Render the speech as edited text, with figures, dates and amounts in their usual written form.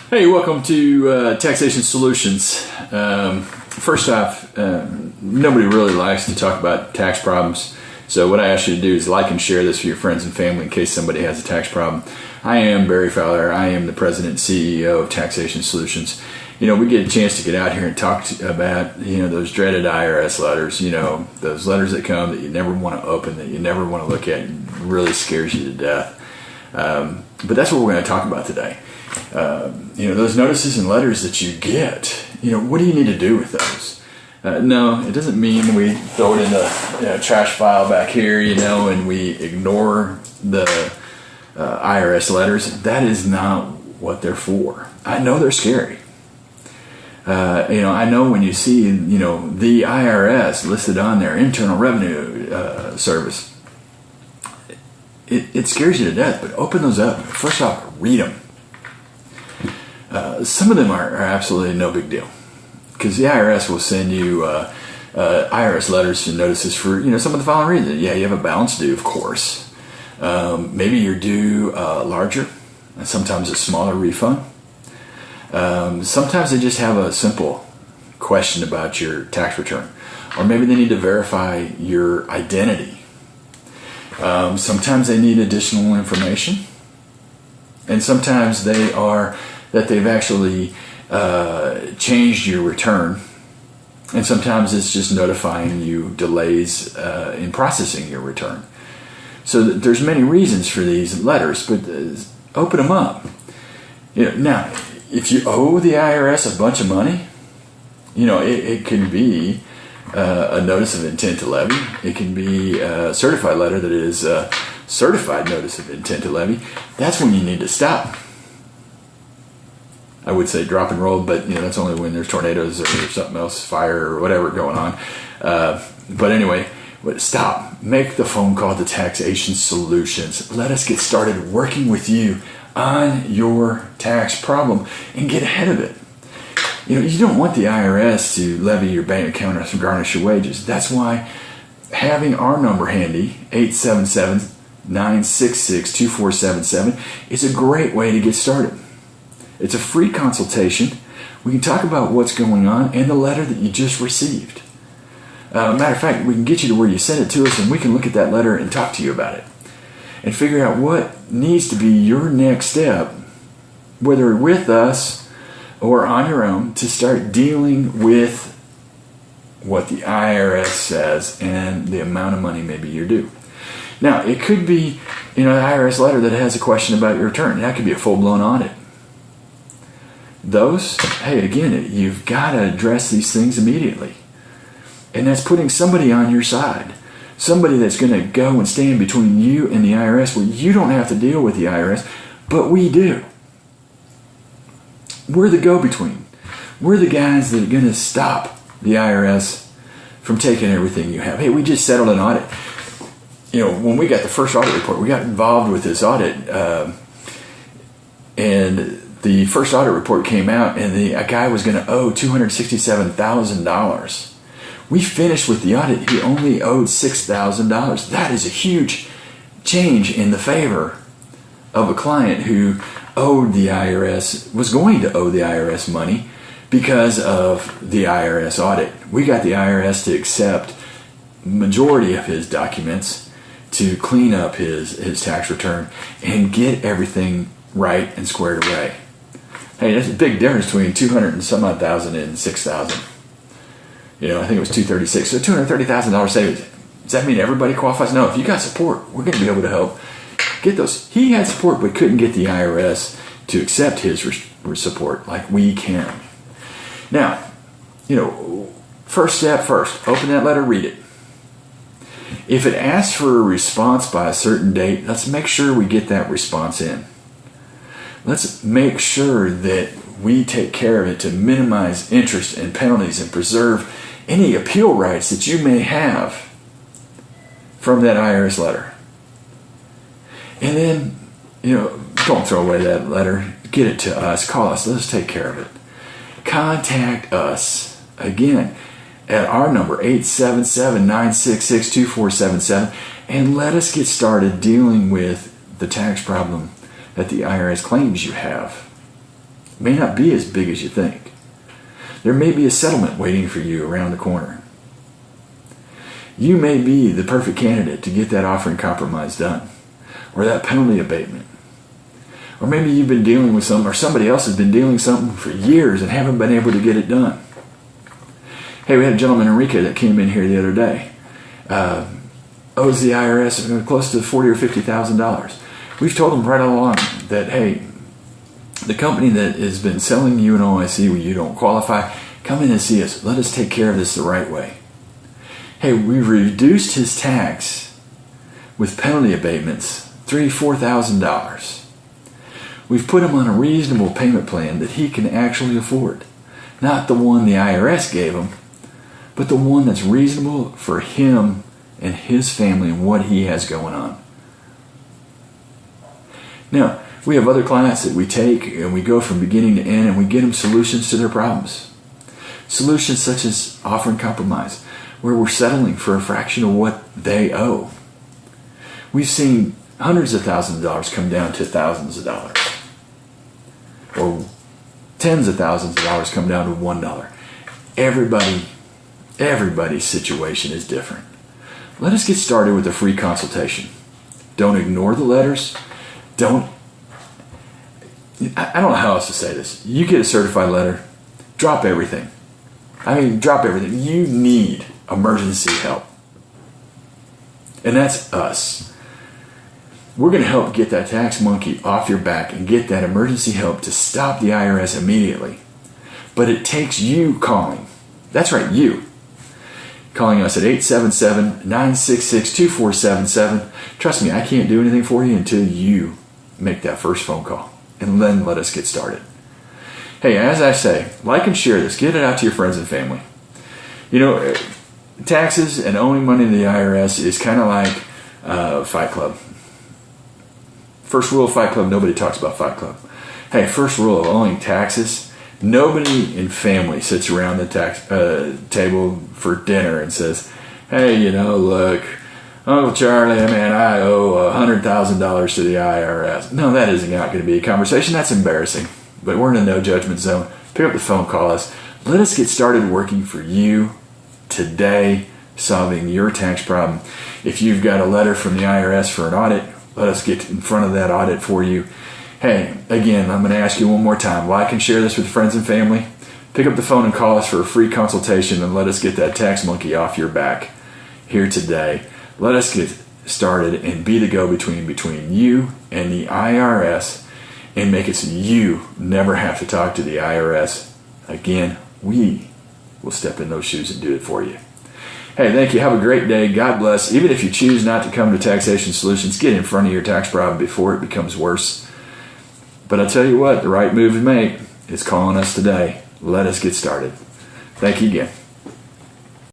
Hey, welcome to Taxation Solutions. First off, nobody really likes to talk about tax problems. So what I ask you to do is like and share this with your friends and family in case somebody has a tax problem. I am Barry Fowler. I am the president and CEO of Taxation Solutions. You know, we get a chance to get out here and talk about, those dreaded IRS letters, those letters that come that you never want to open, that you never want to look at, and really scares you to death. But that's what we're going to talk about today. Those notices and letters that you get, what do you need to do with those? No, it doesn't mean we throw it in the trash file back here, and we ignore the IRS letters. That is not what they're for. I know they're scary. I know when you see, the IRS listed on their Internal Revenue Service, it scares you to death, but open those up. First off, read them. Some of them are absolutely no big deal because the IRS will send you IRS letters and notices for some of the following reasons. Yeah, you have a balance due, of course. Maybe you're due larger, and sometimes a smaller refund. Sometimes they just have a simple question about your tax return, or maybe they need to verify your identity. Sometimes they need additional information, and sometimes they've actually changed your return, and sometimes it's just notifying you delays in processing your return. So there's many reasons for these letters, but open them up. Now, if you owe the IRS a bunch of money, it can be a notice of intent to levy. It can be a certified letter that is a certified notice of intent to levy. That's when you need to stop. I would say drop and roll, but that's only when there's tornadoes or something else, fire or whatever going on. But anyway, stop. Make the phone call to Taxation Solutions. Let us get started working with you on your tax problem and get ahead of it. You don't want the IRS to levy your bank account or garnish your wages. That's why having our number handy, 877-966-2477, is a great way to get started. It's a free consultation. We can talk about what's going on and the letter that you just received. Matter of fact, we can get you to where you send it to us, and we can look at that letter and talk to you about it and figure out what needs to be your next step, whether with us or on your own, to start dealing with what the IRS says and the amount of money maybe you're due. Now, it could be an IRS letter that has a question about your return. That could be a full-blown audit. Those, hey, again, you've got to address these things immediately. And that's putting somebody on your side. Somebody that's going to go and stand between you and the IRS, where you don't have to deal with the IRS, but we do. We're the go-between. We're the guys that are going to stop the IRS from taking everything you have. Hey, we just settled an audit. When we got the first audit report, we got involved with this audit, and the first audit report came out, and a guy was going to owe $267,000. We finished with the audit. He only owed $6,000. That is a huge change in the favor of a client who owed the IRS, was going to owe the IRS money because of the IRS audit. We got the IRS to accept majority of his documents to clean up his tax return and get everything right and squared away. Hey, there's a big difference between 200 and some odd thousand and 6,000. I think it was 236. So $230,000 savings. Does that mean everybody qualifies? No. If you got support, we're going to be able to help get those. He had support, but couldn't get the IRS to accept his support like we can. Now, first step first. Open that letter, read it. If it asks for a response by a certain date, let's make sure we get that response in. Let's make sure that we take care of it to minimize interest and penalties and preserve any appeal rights that you may have from that IRS letter. And then, don't throw away that letter. Get it to us. Call us. Let us take care of it. Contact us. Again, at our number, 877-966-2477, and let us get started dealing with the tax problem that the IRS claims you have. may not be as big as you think. There may be a settlement waiting for you around the corner. You may be the perfect candidate to get that offering compromise done, or that penalty abatement. Or maybe you've been dealing with something, or somebody else has been dealing with something for years and haven't been able to get it done. Hey, we had a gentleman, Enrique, that came in here the other day. Owes the IRS close to $40,000 or $50,000. We've told him right along that, hey, the company that has been selling you an OIC where you don't qualify, come in and see us. Let us take care of this the right way. Hey, we reduced his tax with penalty abatements, $3,000, $4,000. We've put him on a reasonable payment plan that he can actually afford. Not the one the IRS gave him, but the one that's reasonable for him and his family and what he has going on. Now, we have other clients that we take and we go from beginning to end and we get them solutions to their problems. Solutions such as offering compromise, where we're settling for a fraction of what they owe. We've seen hundreds of thousands of dollars come down to thousands of dollars. Or tens of thousands of dollars come down to $1. Everybody's situation is different. Let us get started with a free consultation. Don't ignore the letters. I don't know how else to say this. You get a certified letter, drop everything. Drop everything. You need emergency help. And that's us. We're going to help get that tax monkey off your back and get that emergency help to stop the IRS immediately. But it takes you calling. That's right, you. Calling us at 877-966-2477. Trust me, I can't do anything for you until you make that first phone call. And then let us get started. Hey, as I say, like and share this. Get it out to your friends and family. You know, taxes and owing money to the IRS is kind of like Fight Club. First rule of Fight Club, nobody talks about Fight Club. Hey, first rule of owing taxes, nobody in family sits around the tax table for dinner and says, hey, look, Uncle Charlie, I owe $100,000 to the IRS. No, that is not going to be a conversation. That's embarrassing. But we're in a no judgment zone. Pick up the phone, call us. Let us get started working for you today, solving your tax problem. If you've got a letter from the IRS for an audit, let us get in front of that audit for you. Hey, again, I'm going to ask you one more time. Like and share this with friends and family. Pick up the phone and call us for a free consultation and let us get that tax monkey off your back here today. Let us get started and be the go-between between you and the IRS and make it so you never have to talk to the IRS again. We will step in those shoes and do it for you. Hey, thank you. Have a great day. God bless. Even if you choose not to come to Taxation Solutions, get in front of your tax problem before it becomes worse. But I tell you what, the right move to make is calling us today. Let us get started. Thank you again.